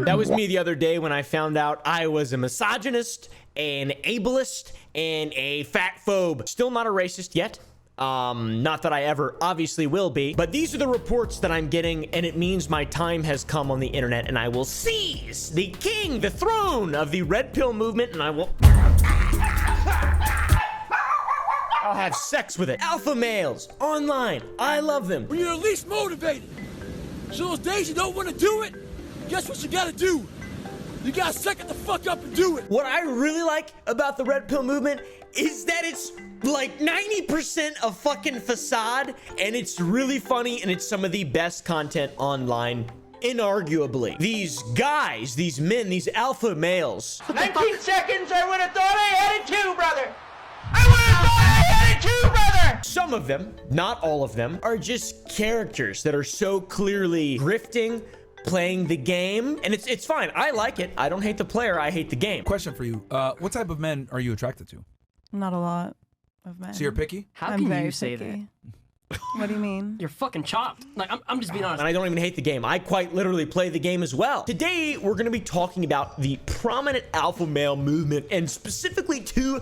That was me the other day when I found out I was a misogynist, an ableist, and a fat phobe. Still not a racist yet. Not that I ever obviously will be, but these are the reports that I'm getting, and it means my time has come on the internet, and I will seize the king, the throne of the red pill movement, and I will... I'll have sex with it. Alpha males, online, I love them. When you're at least motivated. So those days you don't want to do it, guess what you gotta do? You gotta suck it the fuck up and do it. What I really like about the red pill movement is that it's like 90% of fucking facade, and it's really funny, and it's some of the best content online, inarguably. These guys, these men, these alpha males. 19 seconds, I would have thought I had it too, brother. I would have thought I had it too, brother. Some of them, not all of them, are just characters that are so clearly grifting, playing the game, and it's fine. I like it. I don't hate the player, I hate the game. Question for you. What type of men are you attracted to? Not a lot of men. So you're picky? How I'm can very you say picky. that? What do you mean? You're fucking chopped. Like, I'm just being honest. And I don't even hate the game. I quite literally play the game as well. Today, we're going to be talking about the prominent alpha male movement, and specifically two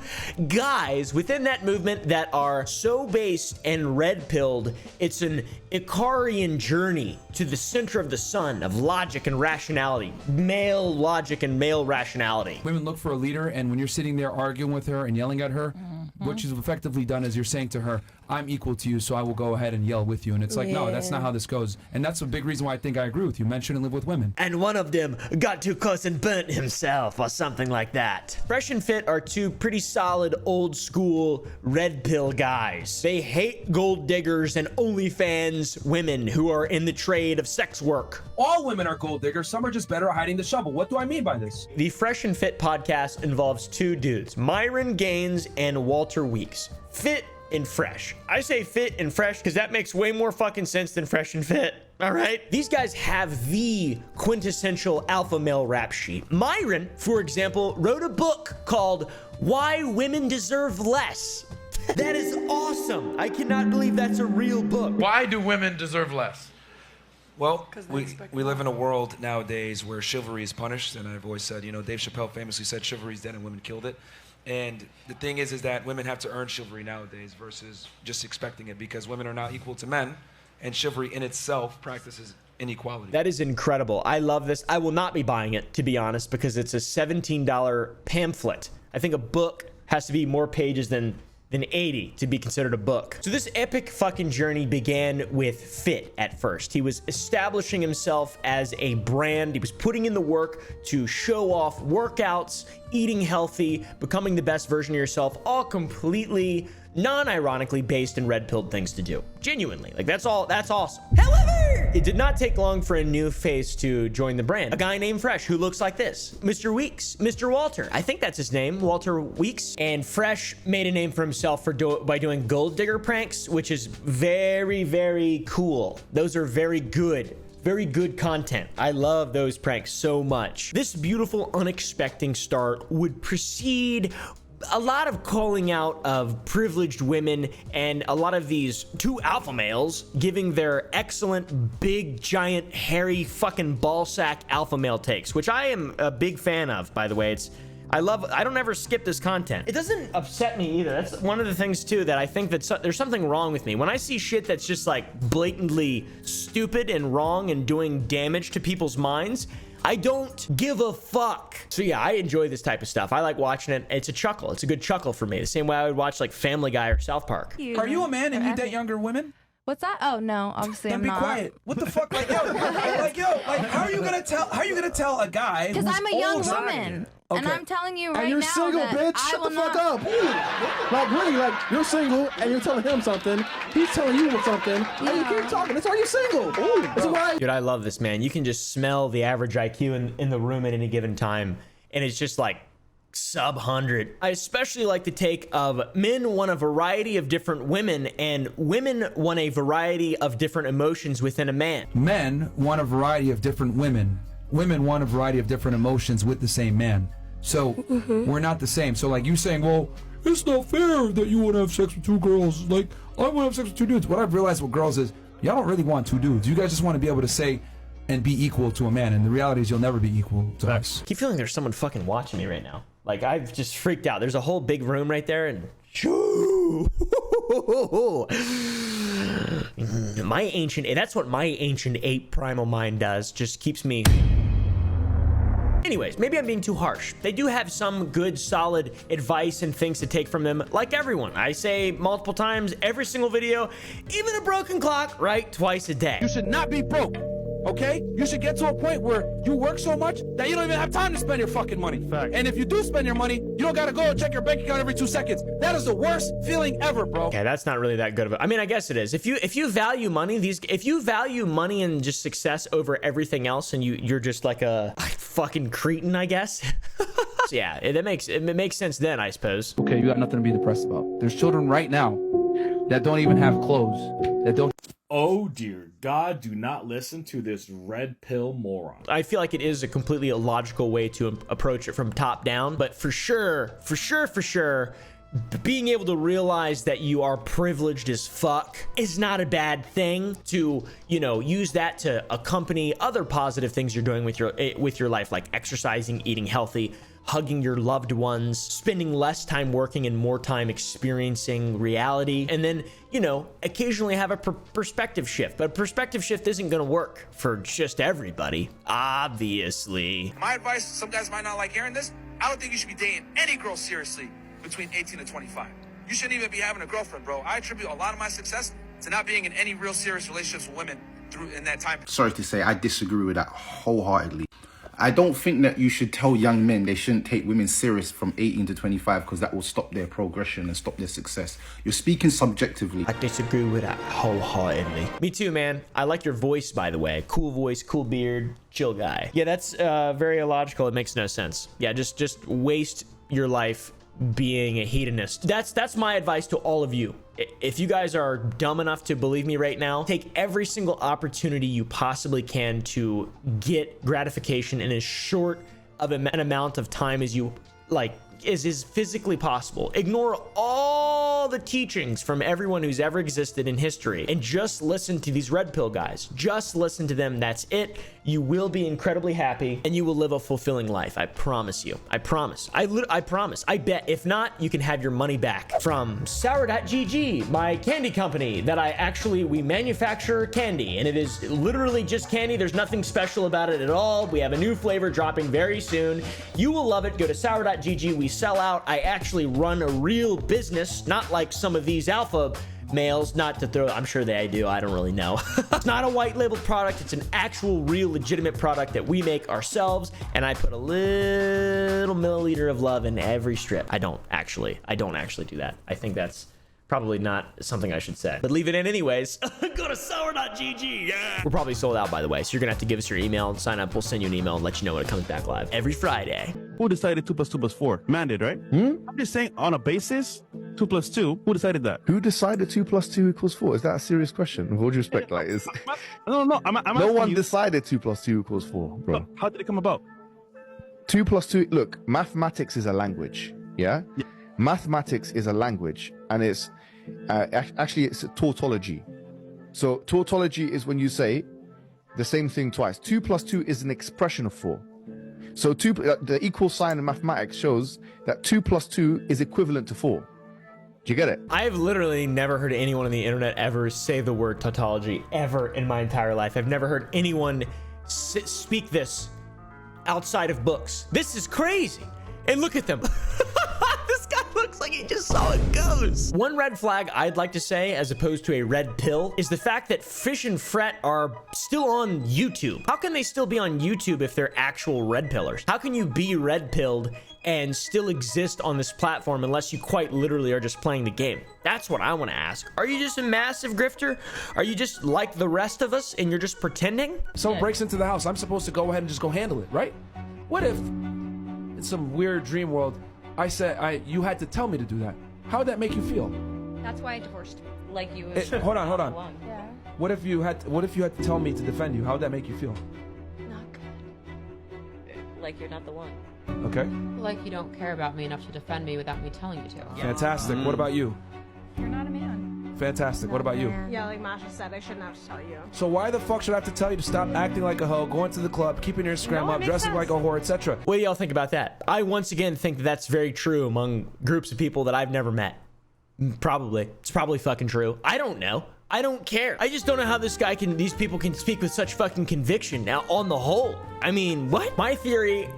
guys within that movement that are so based and red-pilled. It's an Icarian journey to the center of the sun of logic and rationality. Male logic and male rationality. Women look for a leader, and when you're sitting there arguing with her and yelling at her, what you've effectively done is you're saying to her, I'm equal to you, so I will go ahead and yell with you. And it's like, no, that's not how this goes. And that's a big reason why I think I agree with you. Men shouldn't live with women. And one of them got too close and burnt himself or something like that. Fresh and Fit are two pretty solid old school red pill guys. They hate gold diggers and OnlyFans women who are in the trade of sex work. All women are gold diggers. Some are just better at hiding the shovel. What do I mean by this? The Fresh and Fit podcast involves two dudes, Myron Gaines and Walter Weeks. Fit and fresh. I say fit and fresh because that makes way more fucking sense than fresh and fit. All right. These guys have the quintessential alpha male rap sheet. Myron, for example, wrote a book called Why Women Deserve Less. That is awesome. I cannot believe that's a real book. Why do women deserve less? Well, we live in a world nowadays where chivalry is punished, and I've always said, you know, Dave Chappelle famously said chivalry is dead and women killed it. And the thing is that women have to earn chivalry nowadays versus just expecting it, because women are not equal to men, and chivalry in itself practices inequality. That is incredible. I love this. I will not be buying it, to be honest, because it's a $17 pamphlet. I think a book has to be more pages than 80 to be considered a book. So this epic fucking journey began with Fit at first. He was establishing himself as a brand. He was putting in the work to show off workouts, eating healthy, becoming the best version of yourself, all completely non-ironically based in red-pilled things to do. Genuinely, like that's awesome. However, it did not take long for a new face to join the brand. A guy named Fresh who looks like this. Mr. Weeks, Mr. Walter. I think that's his name, Walter Weeks. And Fresh made a name for himself by doing gold digger pranks, which is very, very cool. Those are very good content. I love those pranks so much. This beautiful, unexpected start would precede a lot of calling out of privileged women and a lot of these two alpha males giving their excellent, big, giant, hairy, fucking ballsack alpha male takes, which I am a big fan of, by the way. I don't ever skip this content. It doesn't upset me either. That's one of the things too that I think that there's something wrong with me. When I see shit that's just like blatantly stupid and wrong and doing damage to people's minds, I don't give a fuck. So yeah, I enjoy this type of stuff. I like watching it. It's a chuckle. It's a good chuckle for me. The same way I would watch like Family Guy or South Park. Are you a man and you date younger women? What's that? Oh no, obviously Then I'm be not. quiet. What the fuck? Like how are you gonna tell a guy? Because who's I'm a young older? woman. Okay. And I'm telling you right and you're now single, that bitch. I Shut will the fuck not. up. Ooh. Like really, like you're single and you're telling him something. He's telling you something. And you keep talking. That's why you're single. Ooh. That's why. Dude, I love this, man. You can just smell the average IQ in the room at any given time, and it's just like sub 100. I especially like the take of men want a variety of different women, and women want a variety of different emotions within a man. Men want a variety of different women. Women want a variety of different emotions with the same man. So we're not the same. So like you saying, well, it's not fair that you want to have sex with 2 girls. Like, I want to have sex with 2 dudes. What I've realized with girls is, y'all don't really want 2 dudes. You guys just want to be able to say and be equal to a man. And the reality is you'll never be equal to us. I keep feeling there's someone fucking watching me right now. Like, I've just freaked out. There's a whole big room right there, and that's what my ancient ape primal mind does. Just keeps me. Anyways, maybe I'm being too harsh. They do have some good, solid advice and things to take from them, like everyone. I say multiple times, every single video, even a broken clock, right? Twice a day. You should not be broke, okay? You should get to a point where you work so much that you don't even have time to spend your fucking money. Fact. And if you do spend your money, you don't gotta go and check your bank account every 2 seconds. That is the worst feeling ever, bro. Okay, that's not really that good of a. I mean, I guess it is. If you value money, if you value money and just success over everything else, and you're just like a fucking cretin, I guess. So yeah, it makes sense then, I suppose. Okay, you got nothing to be depressed about. There's children right now that don't even have clothes, that don't. Oh dear God, do not listen to this red pill moron. I feel like it is a completely illogical way to approach it from top down, but for sure, being able to realize that you are privileged as fuck is not a bad thing. To, you know, use that to accompany other positive things you're doing with your life, like exercising, eating healthy, hugging your loved ones, spending less time working and more time experiencing reality, and then, you know, occasionally have a perspective shift. But a perspective shift isn't gonna work for just everybody, obviously. My advice, some guys might not like hearing this, I don't think you should be dating any girl seriously between 18 and 25. You shouldn't even be having a girlfriend, bro. I attribute a lot of my success to not being in any real serious relationships with women in that time. Sorry to say, I disagree with that wholeheartedly. I don't think that you should tell young men they shouldn't take women serious from 18 to 25 because that will stop their progression and stop their success. You're speaking subjectively. I disagree with that wholeheartedly. Me too, man. I like your voice, by the way. Cool voice, cool beard, chill guy. Yeah, that's very illogical. It makes no sense. Yeah, just waste your life being a hedonist. That's my advice to all of you. If you guys are dumb enough to believe me right now, take every single opportunity you possibly can to get gratification in as short of an amount of time as you like is physically possible. Ignore all the teachings from everyone who's ever existed in history and just listen to these red pill guys. Just listen to them. That's it. You will be incredibly happy and you will live a fulfilling life. I promise you. I promise. I promise. I bet. If not, you can have your money back from Sour.gg, my candy company that we manufacture candy, and it is literally just candy. There's nothing special about it at all. We have a new flavor dropping very soon. You will love it. Go to Sour.gg. We sell out. I actually run a real business, not like some of these alpha males, not to throw, I'm sure they do, I don't really know. It's not a white labeled product, it's an actual real legitimate product that we make ourselves, and I put a little milliliter of love in every strip. I don't actually do that. I think that's probably not something I should say, but leave it in anyways. Go to Sour.gg. Yeah. We're probably sold out, by the way, so you're gonna have to give us your email and sign up. We'll send you an email and let you know when it comes back live every Friday. Who decided 2 + 2 = 4? Man did, right? I'm just saying, on a basis, 2 + 2. Who decided that? Who decided 2 + 2 = 4? Is that a serious question? With all due respect, like, is no. No one decided 2 + 2 = 4, bro. How did it come about? 2 + 2. Look, mathematics is a language. Yeah. Mathematics is a language, and it's actually it's a tautology. So tautology is when you say the same thing twice. 2 + 2 is an expression of 4. So the equal sign in mathematics shows that 2 + 2 is equivalent to 4. Do you get it? I have literally never heard anyone on the internet ever say the word tautology ever in my entire life. I've never heard anyone speak this outside of books. This is crazy. And look at them. This guy looks like he just saw it goes. One red flag I'd like to say, as opposed to a red pill, is the fact that Fish and Fret are still on YouTube. How can they still be on YouTube if they're actual red pillers? How can you be red pilled and still exist on this platform unless you quite literally are just playing the game? That's what I want to ask. Are you just a massive grifter? Are you just like the rest of us and you're just pretending? Someone breaks into the house, I'm supposed to go ahead and just go handle it, right? What if in some weird dream world I said you had to tell me to do that? How would that make you feel? That's why I divorced. Like you. Hold on. Yeah. What if you had to tell me to defend you? How would that make you feel? Not good. like you're not the one. Okay. Like you don't care about me enough to defend me without me telling you to. Fantastic. What about you? You're not a man. Fantastic. What about you? Yeah, like Masha said, I shouldn't have to tell you. So why the fuck should I have to tell you to stop acting like a hoe, going to the club, keeping your Instagram up, dressing like a whore, etc.? What do y'all think about that? I once again think that's very true among groups of people that I've never met. Probably. It's probably fucking true. I don't know. I don't care. I just don't know how these people can speak with such fucking conviction. Now, on the whole, I mean, what? My theory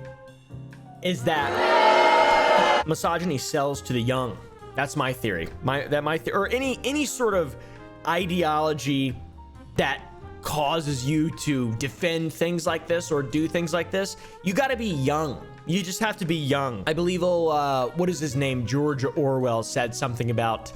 is that misogyny sells to the young. That's my theory. Or any sort of ideology that causes you to defend things like this or do things like this, you got to be young. You just have to be young. I believe, what is his name? George Orwell said something about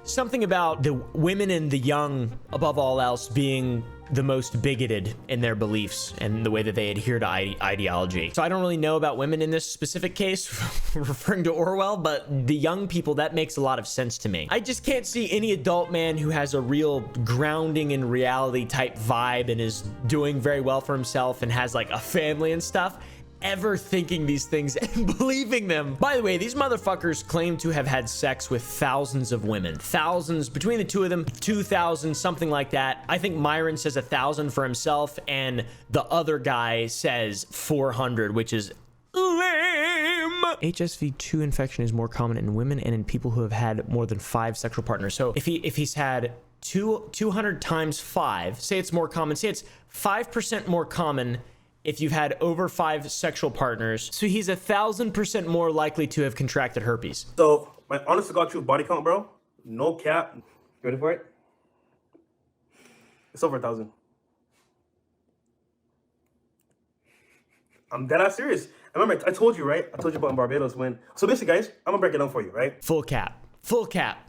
the women and the young, above all else, being the most bigoted in their beliefs and the way that they adhere to ideology. So I don't really know about women in this specific case, referring to Orwell, but the young people, that makes a lot of sense to me. I just can't see any adult man who has a real grounding in reality type vibe and is doing very well for himself and has like a family and stuff, ever thinking these things and believing them. By the way, these motherfuckers claim to have had sex with thousands of women. Thousands, between the two of them, 2,000, something like that. I think Myron says 1,000 for himself, and the other guy says 400, which is lame. HSV-2 infection is more common in women and in people who have had more than 5 sexual partners. So if he's had 200 times 5, say it's more common, say it's 5% more common if you've had over 5 sexual partners. So he's 1,000% more likely to have contracted herpes. So my honest to God truth body count, bro, no cap. You ready for it? It's over 1,000. I'm dead ass serious. I remember I told you, right? I told you about in Barbados when. So basically, guys, I'm gonna break it down for you, right? Full cap. Full cap.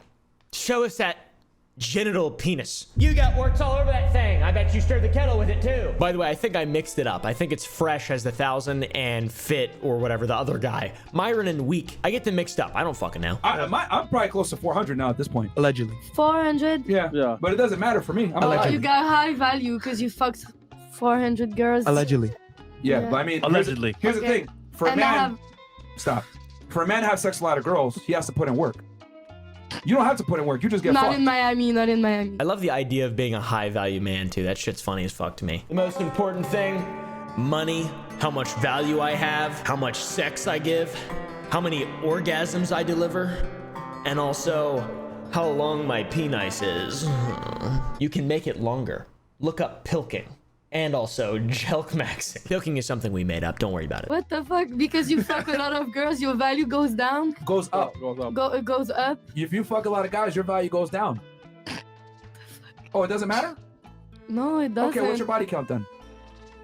Show us that genital penis. You got warts all over that thing. I bet you stirred the kettle with it too. By the way, I think I mixed it up. I think it's Fresh as the 1,000 and Fit or whatever, the other guy. Myron and Weak. I get them mixed up. I don't fucking know. I'm probably close to 400 now at this point. Allegedly. 400? Yeah. But it doesn't matter for me. You got high value because you fucked 400 girls. Allegedly. Yeah, but I mean, allegedly. Here's the thing. For a And man, stop. For a man to have sex with a lot of girls, he has to put in work. You don't have to put in work. You just get Not fucked. in Miami, not in Miami. I love the idea of being a high value man too. That shit's funny as fuck to me. The most important thing, money, how much value I have, how much sex I give, how many orgasms I deliver, and also how long my penis is. You can make it longer. Look up pilking. And also jelk maxing. Pilking is something we made up. Don't worry about it. What the fuck? Because you fuck a lot of girls, your value goes down? Goes up. It goes up? If you fuck a lot of guys, your value goes down. Oh, it doesn't matter? No, it doesn't. Okay, what's your body count then?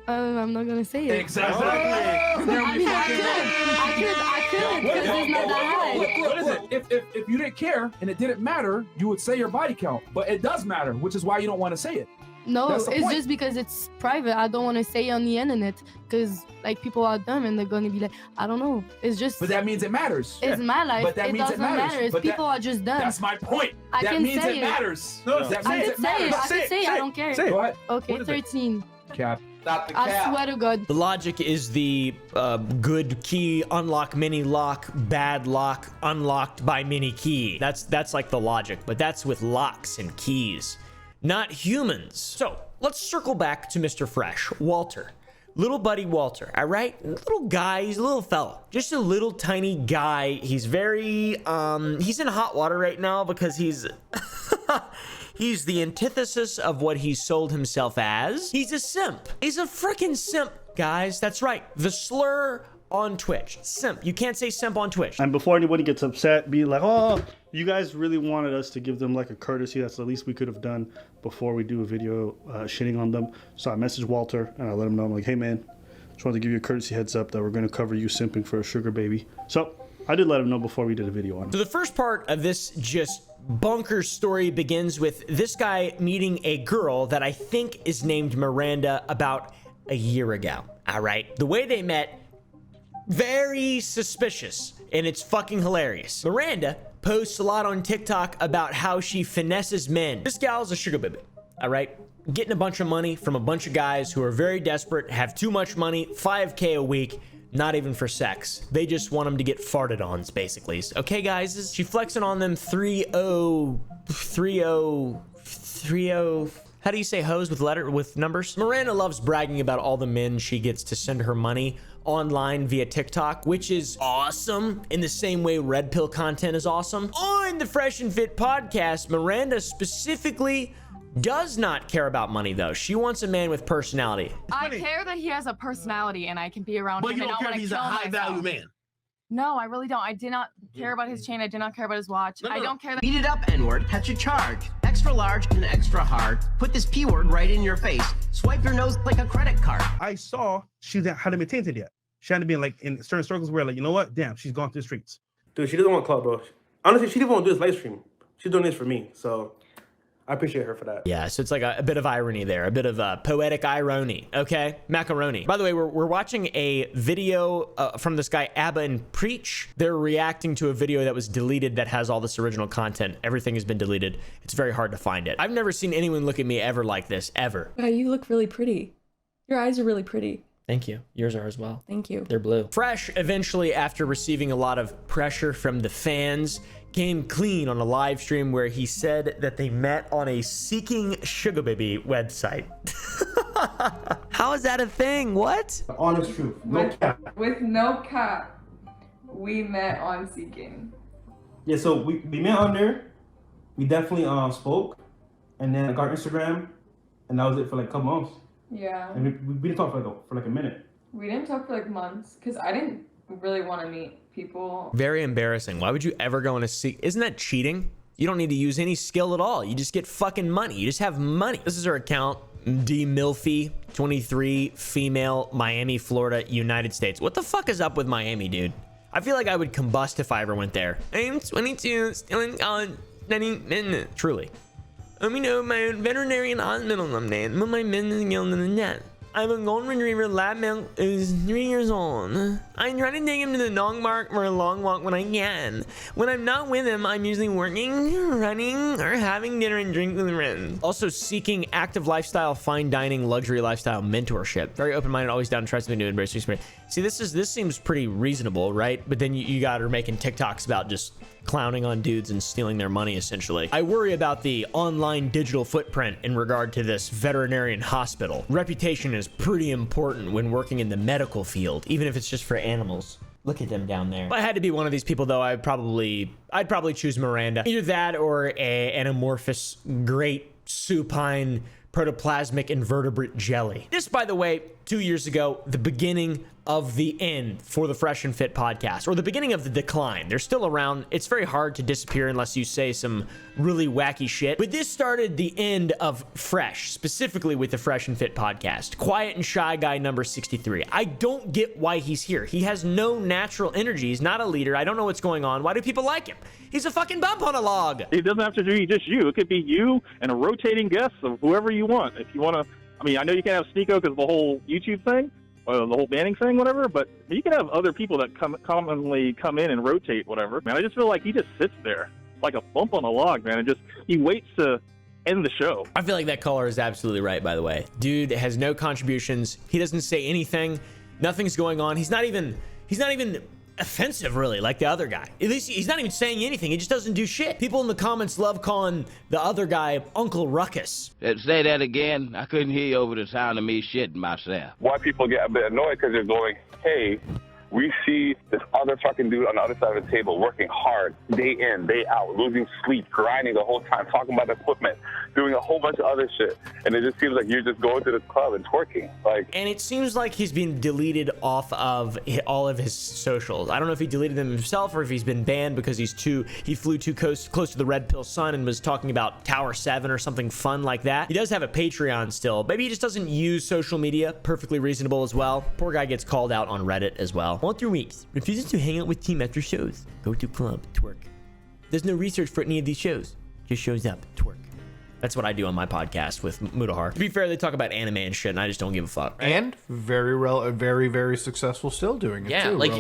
I'm not gonna say it. Exactly. I mean, I could, because it's not that high. What is it? If you didn't care and it didn't matter, you would say your body count. But it does matter, which is why you don't want to say it. No, That's the it's point. just because it's private. I don't want to say it on the internet because like people are dumb and they're gonna be like, I don't know. It's just. But that means it matters. It's my life. But that it means doesn't it matters. matter. It's But people are just dumb. That's my point. I that can means say it it. matters. No, that I means can say it. I can say it. I don't care. Go ahead. Okay, What is it? 13. Cap. Stop the I swear to God. The logic is the good key, unlock mini lock, bad lock, unlocked by mini key. That's like the logic, but that's with locks and keys, not humans. So let's circle back to Mr. Fresh, Walter. Little buddy Walter, all right? Little guy, he's a little fella. Just a little tiny guy. He's very, he's in hot water right now because he's, he's the antithesis of what he sold himself as. He's a simp. He's a freaking simp, guys. That's right. The slur on Twitch. Simp. You can't say simp on Twitch. And before anybody gets upset, be like, oh, you guys really wanted us to give them like a courtesy. That's the least we could have done before we do a video shitting on them. So I messaged Walter and I let him know, I'm like, hey man, just wanted to give you a courtesy heads up that we're going to cover you simping for a sugar baby. So I did let him know before we did a video on it. So the first part of this just bonkers story begins with this guy meeting a girl that I think is named Miranda about a year ago. All right. The way they met, very suspicious, and it's fucking hilarious. Miranda posts a lot on TikTok about how she finesses men. This gal's a sugar baby. all right? Getting a bunch of money from a bunch of guys who are very desperate, have too much money, $5K a week, not even for sex. They just want them to get farted on, basically. Okay, guys, she flexing on them 30, how do you say hoes with numbers? Miranda loves bragging about all the men she gets to send her money online via TikTok, which is awesome in the same way Red Pill content is awesome. On the Fresh and Fit podcast, Miranda specifically does not care about money, though. She wants a man with personality. I care that he has a personality and I can be around But him you and don't not care want if to he's a kill high value myself. man. No, I really don't. I did not care about his chain. I did not care about his watch. I don't care that. Beat it up, N-word. Catch a charge. Extra large and extra hard. Put this P-word right in your face. Swipe your nose like a credit card. I saw she hadn't been tainted yet. She hadn't been like in certain circles where like, you know what? Damn, she's gone through the streets. Dude, she doesn't want club, bro. Honestly, she didn't want to do this live stream. She's doing this for me. So I appreciate her for that. Yeah, so it's like a bit of irony there, a bit of poetic irony, okay? Macaroni. By the way, we're watching a video from this guy, Abba and Preach. They're reacting to a video that was deleted that has all this original content. Everything has been deleted. It's very hard to find it. I've never seen anyone look at me ever like this, ever. Wow, you look really pretty. Your eyes are really pretty. Thank you. Yours are as well. Thank you. They're blue. Fresh, eventually, after receiving a lot of pressure from the fans, came clean on a live stream where he said that they met on a Seeking Sugar Baby website. How is that a thing? What? Honest truth. No cap. With no cap, we met on Seeking. Yeah, so we met on there. We definitely spoke. And then I got her Instagram. And that was it for like a couple months. Yeah. And we didn't talk for like a minute. We didn't talk for like months because I didn't really want to meet people. Very embarrassing. Why would you ever go on a Seek? Isn't that cheating? You don't need to use any skill at all. You just get fucking money. You just have money. This is her account. D Milfy, 23, female, Miami, Florida, United States. What the fuck is up with Miami, dude? I feel like I would combust if I ever went there. I'm 22, still in college, studying. Truly. You know, my veterinarian hospital someday. My business yelled in the net. I have a golden retriever lab male who's 3 years old. I try to take him to the dog park for a long walk when I can. When I'm not with him, I'm usually working, running, or having dinner and drink with friends. Also seeking active lifestyle, fine dining, luxury lifestyle mentorship. Very open-minded, always down to try something new and embrace experience. See, this seems pretty reasonable, right? But then you got her making TikToks about just clowning on dudes and stealing their money, essentially. I worry about the online digital footprint in regard to this veterinarian hospital. Reputation is pretty important when working in the medical field, even if it's just for animals. Look at them down there. If I had to be one of these people, though, I'd probably choose Miranda. Either that or an amorphous, great supine protoplasmic invertebrate jelly. This, by the way, 2 years ago, the beginning of the end for the Fresh and Fit podcast, or the beginning of the decline. They're still around. It's very hard to disappear unless you say some really wacky shit. But this started the end of Fresh, specifically with the Fresh and Fit podcast. Quiet and shy guy number 63. I don't get why he's here. He has no natural energy. He's not a leader. I don't know what's going on. Why do people like him? He's a fucking bump on a log. It doesn't have to be just you. It could be you and a rotating guest of whoever you want. If you want to, I mean, I know you can't have Sneeko because of the whole YouTube thing, or the whole banning thing, whatever, but you can have other people that commonly come in and rotate, whatever. Man, I just feel like he just sits there like a bump on a log, man, and he waits to end the show. I feel like that caller is absolutely right, by the way. Dude has no contributions. He doesn't say anything. Nothing's going on. He's not even offensive, really, like the other guy. At least he's not even saying anything. He just doesn't do shit. People in the comments love calling the other guy Uncle Ruckus. Say that again. I couldn't hear you over the sound of me shitting myself. Why people get a bit annoyed because they're going, hey, we see this other fucking dude on the other side of the table working hard, day in, day out, losing sleep, grinding the whole time, talking about equipment, doing a whole bunch of other shit. And it just seems like you're just going to the club and twerking. And it seems like he's been deleted off of all of his socials. I don't know if he deleted them himself or if he's been banned because he flew too close to the Red Pill sun and was talking about Tower 7 or something fun like that. He does have a Patreon still. Maybe he just doesn't use social media. Perfectly reasonable as well. Poor guy gets called out on Reddit as well. All 3 weeks, refuses to hang out with team after shows. Go to club, twerk. There's no research for any of these shows. Just shows up, twerk. That's what I do on my podcast with Mudahar. To be fair, they talk about anime and shit, and I just don't give a fuck. And very successful still doing it too. Like,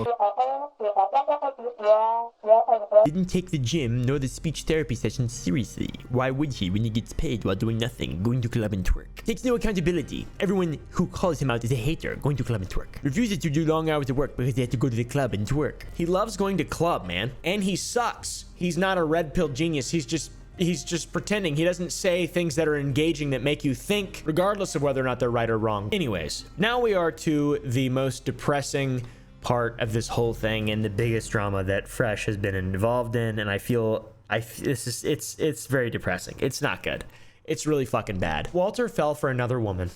Didn't take the gym nor the speech therapy session seriously. Why would he when he gets paid while doing nothing, going to club and twerk? Takes no accountability. Everyone who calls him out is a hater, going to club and twerk. Refuses to do long hours of work because he has to go to the club and twerk. He loves going to club, man. And he sucks. He's not a red pill genius. He's just pretending. He doesn't say things that are engaging that make you think, regardless of whether or not they're right or wrong. Anyways, now we are to the most depressing part of this whole thing and the biggest drama that Fresh has been involved in, and it's very depressing. It's not good. It's really fucking bad. Walter fell for another woman.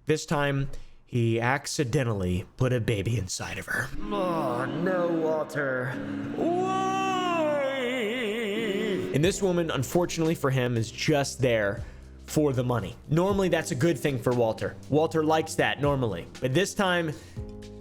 This time he accidentally put a baby inside of her. Oh no, Walter. Why? And this woman, unfortunately for him, is just there for the money. Normally that's a good thing for Walter. Walter likes that normally, but this time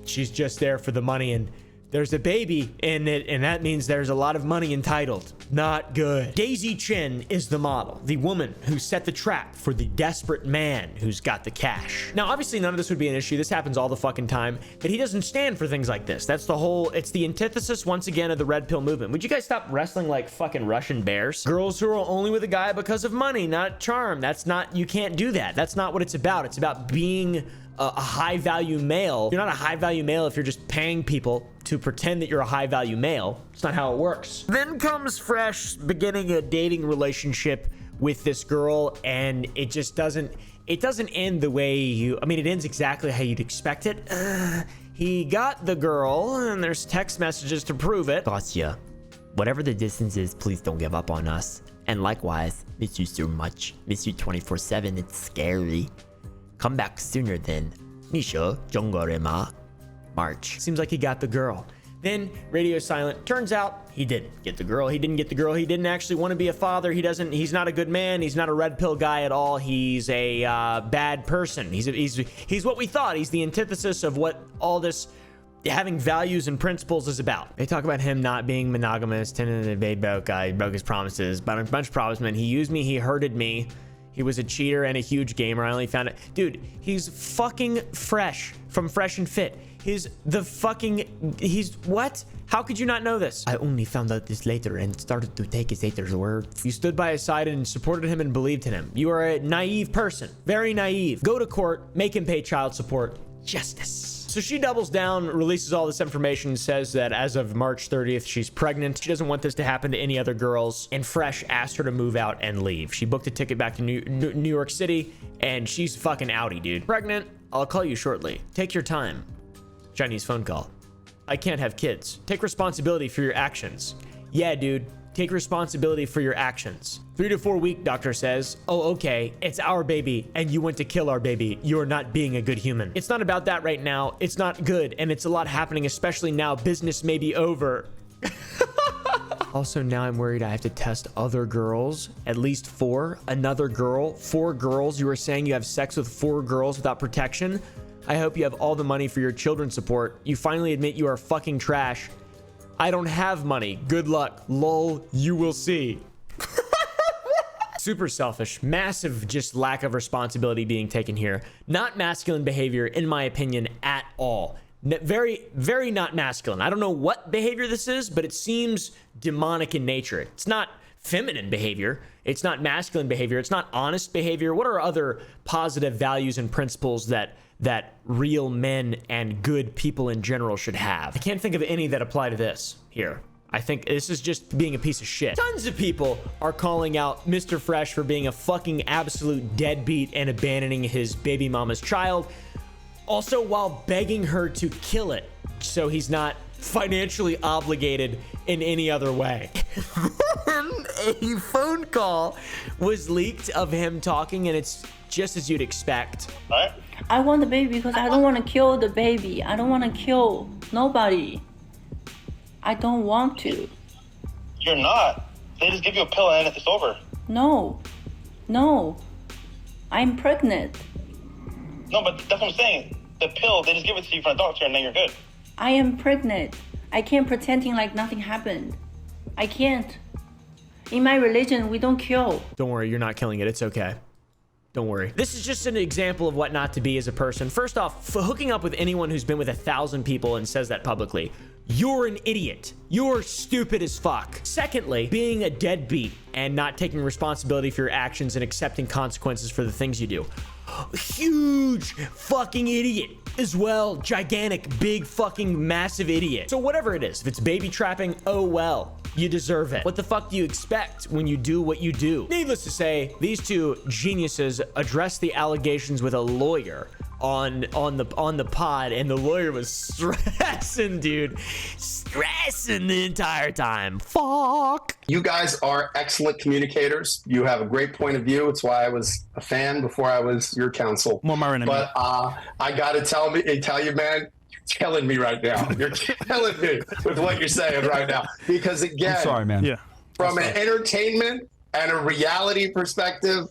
she's just there for the money, and there's a baby in it, and that means there's a lot of money entitled. Not good. Daisy Chen is the model, the woman who set the trap for the desperate man who's got the cash. Now, obviously, none of this would be an issue. This happens all the fucking time, but he doesn't stand for things like this. That's the whole, it's the antithesis, once again, of the red pill movement. Would you guys stop wrestling like fucking Russian bears? Girls who are only with a guy because of money, not charm. That's not, you can't do that. That's not what it's about. It's about being a high value male. You're not a high value male if you're just paying people to pretend that you're a high value male. It's not how it works. Then comes Fresh beginning a dating relationship with this girl, and it just doesn't end the way it ends exactly how you'd expect it. He got the girl, and there's text messages to prove it. Gotcha. Whatever the distance is, please don't give up on us. And likewise, miss you so much. Miss you 24/7. It's scary. Come back sooner than Misha Jongorema. March. Seems like he got the girl. Then radio silent. Turns out he didn't get the girl. He didn't get the girl. He didn't actually want to be a father. He's not a good man. He's not a red pill guy at all. He's a bad person. He's what we thought. He's the antithesis of what all this having values and principles is about. They talk about him not being monogamous. He broke his promises. But a bunch of problems, man. He used me. He hurted me. He was a cheater and a huge gamer. I only found it. Dude, he's fucking Fresh from Fresh and Fit. He's what? How could you not know this? I only found out this later and started to take his haters' word. You stood by his side and supported him and believed in him. You are a naive person. Very naive. Go to court, make him pay child support. Justice. So she doubles down, releases all this information, says that as of March 30th, she's pregnant. She doesn't want this to happen to any other girls. And Fresh asked her to move out and leave. She booked a ticket back to New York City, and she's fucking outie, dude. Pregnant, I'll call you shortly. Take your time. Chinese phone call. I can't have kids. Take responsibility for your actions. Yeah, dude. Take responsibility for your actions. 3 to 4 week, doctor says. Oh, okay. It's our baby, and you went to kill our baby. You're not being a good human. It's not about that right now. It's not good, and it's a lot happening, especially now. Business may be over. Also, now I'm worried I have to test other girls. At least 4. Another girl. 4 girls. You were saying you have sex with 4 girls without protection? I hope you have all the money for your children's support. You finally admit you are fucking trash. I don't have money. Good luck. Lol, you will see. Super selfish. Massive just lack of responsibility being taken here. Not masculine behavior, in my opinion, at all. Very, very not masculine. I don't know what behavior this is, but it seems demonic in nature. It's not feminine behavior. It's not masculine behavior. It's not honest behavior. What are other positive values and principles that real men and good people in general should have? I can't think of any that apply to this here. I think this is just being a piece of shit. Tons of people are calling out Mr. Fresh for being a fucking absolute deadbeat and abandoning his baby mama's child. Also, while begging her to kill it so he's not financially obligated in any other way. A phone call was leaked of him talking, and it's just as you'd expect. What? I want the baby because I don't want to kill the baby. I don't want to kill nobody. I don't want to. You're not. They just give you a pill and it's over. No. I'm pregnant. No, but that's what I'm saying. The pill, they just give it to you from the doctor and then you're good. I am pregnant. I can't pretending like nothing happened. I can't. In my religion, we don't kill. Don't worry, you're not killing it. It's okay. Don't worry. This is just an example of what not to be as a person. First off, for hooking up with anyone who's been with 1,000 people and says that publicly, you're an idiot. You're stupid as fuck. Secondly, being a deadbeat and not taking responsibility for your actions and accepting consequences for the things you do. Huge fucking idiot as well. Gigantic, big fucking massive idiot. So whatever it is, if it's baby trapping, oh well. You deserve it. What the fuck do you expect when you do what you do? Needless to say, these two geniuses addressed the allegations with a lawyer on the pod, and the lawyer was stressing, dude. Stressing the entire time. Fuck. You guys are excellent communicators. You have a great point of view. It's why I was a fan before I was your counsel. But I gotta tell you, man, you're killing me right now. You're killing me with what you're saying right now. Because again, I'm sorry, man. From an entertainment and a reality perspective,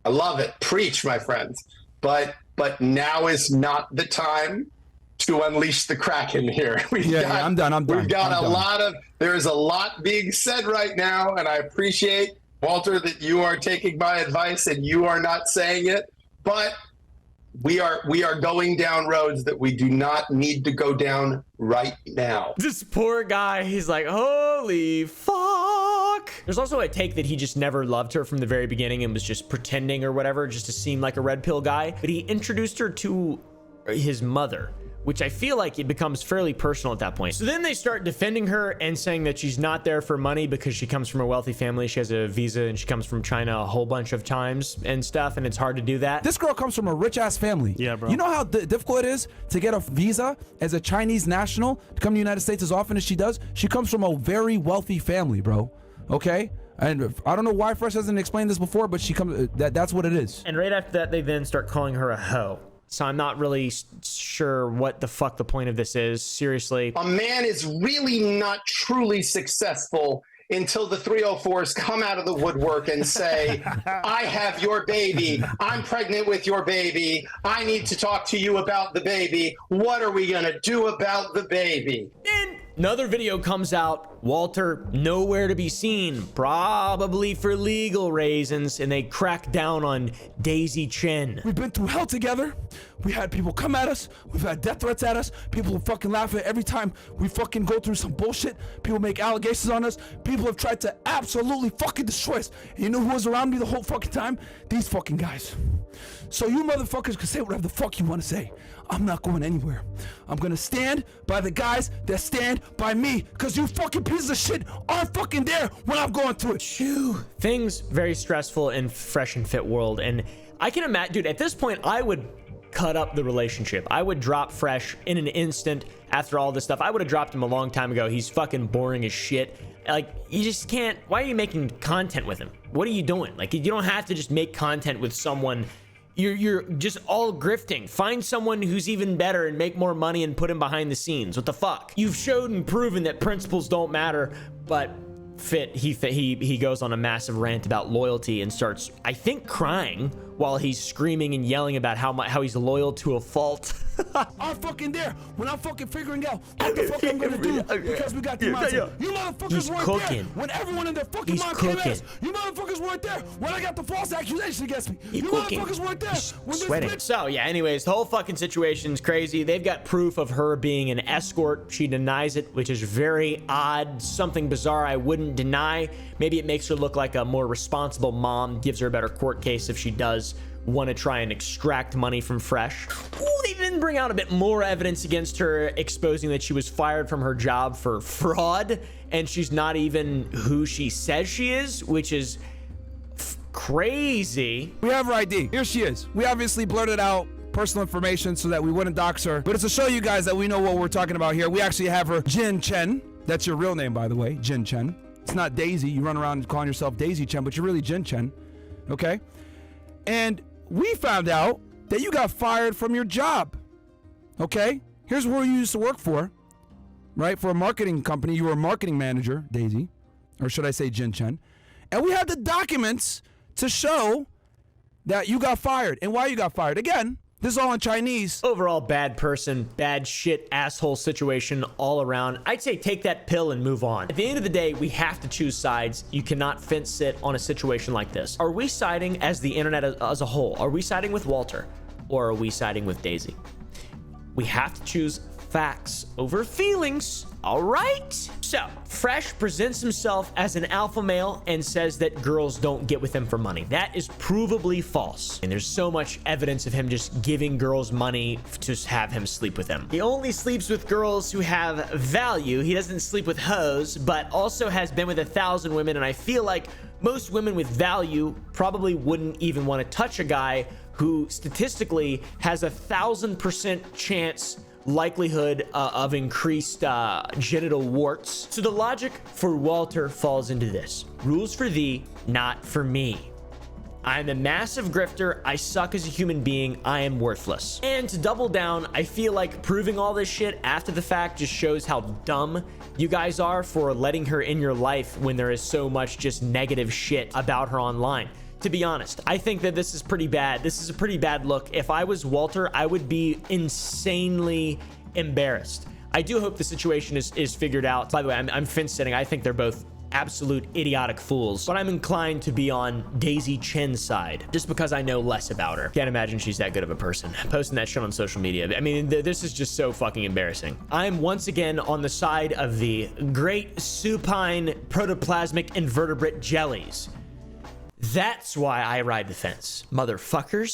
I love it. Preach, my friends. But now is not the time to unleash the Kraken here. I'm done. We've got there's a lot being said right now, and I appreciate, Walter, that you are taking my advice and you are not saying it, but we are going down roads that we do not need to go down right now. This poor guy, he's like, holy fuck. There's also a take that he just never loved her from the very beginning and was just pretending or whatever, just to seem like a red pill guy. But he introduced her to his mother, which I feel like it becomes fairly personal at that point. So then they start defending her and saying that she's not there for money because she comes from a wealthy family. She has a visa and she comes from China a whole bunch of times and stuff, and it's hard to do that. This girl comes from a rich ass family. Yeah, bro. You know how difficult it is to get a visa as a Chinese national to come to the United States as often as she does? She comes from a very wealthy family, bro. Okay? And I don't know why Fresh hasn't explained this before, but she comes. That's what it is. And right after that, they then start calling her a hoe. So I'm not really sure what the fuck the point of this is. Seriously. A man is really not truly successful until the 304s come out of the woodwork and say, I have your baby. I'm pregnant with your baby. I need to talk to you about the baby. What are we going to do about the baby? And another video comes out. Walter nowhere to be seen, probably for legal reasons, and they crack down on Daisy Chen. We've been through hell together. We had people come at us. We've had death threats at us. People fucking laugh at every time we fucking go through some bullshit. People make allegations on us. People have tried to absolutely fucking destroy us. And you know who was around me the whole fucking time? These fucking guys. So you motherfuckers can say whatever the fuck you want to say. I'm not going anywhere. I'm gonna stand by the guys that stand by me, because you fucking pieces of shit aren't fucking there when I'm going through it. Shoo. Things very stressful in Fresh and Fit world, and I can imagine, dude, at this point, I would cut up the relationship. I would drop Fresh in an instant after all this stuff. I would have dropped him a long time ago. He's fucking boring as shit. Like, you just can't. Why are you making content with him? What are you doing? Like, you don't have to just make content with someone. You're just all grifting. Find someone who's even better and make more money and put him behind the scenes. What the fuck? You've showed and proven that principles don't matter, but Fit, he goes on a massive rant about loyalty and starts, I think, crying while he's screaming and yelling about how he's loyal to a fault. I'm fucking there when I'm fucking figuring out what the fuck I'm gonna do, because we got the mindset. You motherfuckers weren't there when everyone in their fucking mind came at us. You motherfuckers weren't there when I got the false accusation against me. You motherfuckers weren't there when this sweating. So yeah, anyways, the whole fucking situation's crazy. They've got proof of her being an escort. She denies it, which is very odd, something bizarre I wouldn't deny. Maybe it makes her look like a more responsible mom, gives her a better court case if she does want to try and extract money from Fresh. Ooh, they didn't bring out a bit more evidence against her, exposing that she was fired from her job for fraud, and she's not even who she says she is, which is crazy. We have her ID. Here she is. We obviously blurted out personal information so that we wouldn't dox her, but it's to show you guys that we know what we're talking about here. We actually have her Jin Chen. That's your real name, by the way, Jin Chen. It's not Daisy. You run around calling yourself Daisy Chen, but you're really Jin Chen, okay? And we found out that you got fired from your job, okay? Here's where you used to work for, right? For a marketing company. You were a marketing manager, Daisy, or should I say Jin Chen. And we had the documents to show that you got fired and why you got fired. Again, this is all in Chinese. Overall, bad person, bad shit, asshole situation all around. I'd say take that pill and move on. At the end of the day, we have to choose sides. You cannot fence sit on a situation like this. Are we siding as the internet as a whole? Are we siding with Walter, or are we siding with Daisy? We have to choose facts over feelings. All right. So Fresh presents himself as an alpha male and says that girls don't get with him for money. That is provably false. And there's so much evidence of him just giving girls money to have him sleep with him. He only sleeps with girls who have value. He doesn't sleep with hoes, but also has been with 1,000 women. And I feel like most women with value probably wouldn't even want to touch a guy who statistically has 1,000% chance likelihood of increased genital warts. So the logic for Walter falls into this: rules for thee, not for me. I'm a massive grifter. I suck as a human being. I am worthless. And to double down, I feel like proving all this shit after the fact just shows how dumb you guys are for letting her in your life when there is so much just negative shit about her online. To be honest, I think that this is pretty bad. This is a pretty bad look. If I was Walter, I would be insanely embarrassed. I do hope the situation is figured out. By the way, I'm fence sitting. I think they're both absolute idiotic fools, but I'm inclined to be on Daisy Chen's side just because I know less about her. Can't imagine she's that good of a person. Posting that shit on social media. I mean, this is just so fucking embarrassing. I'm once again on the side of the great supine protoplasmic invertebrate jellies. That's why I ride the fence, motherfuckers.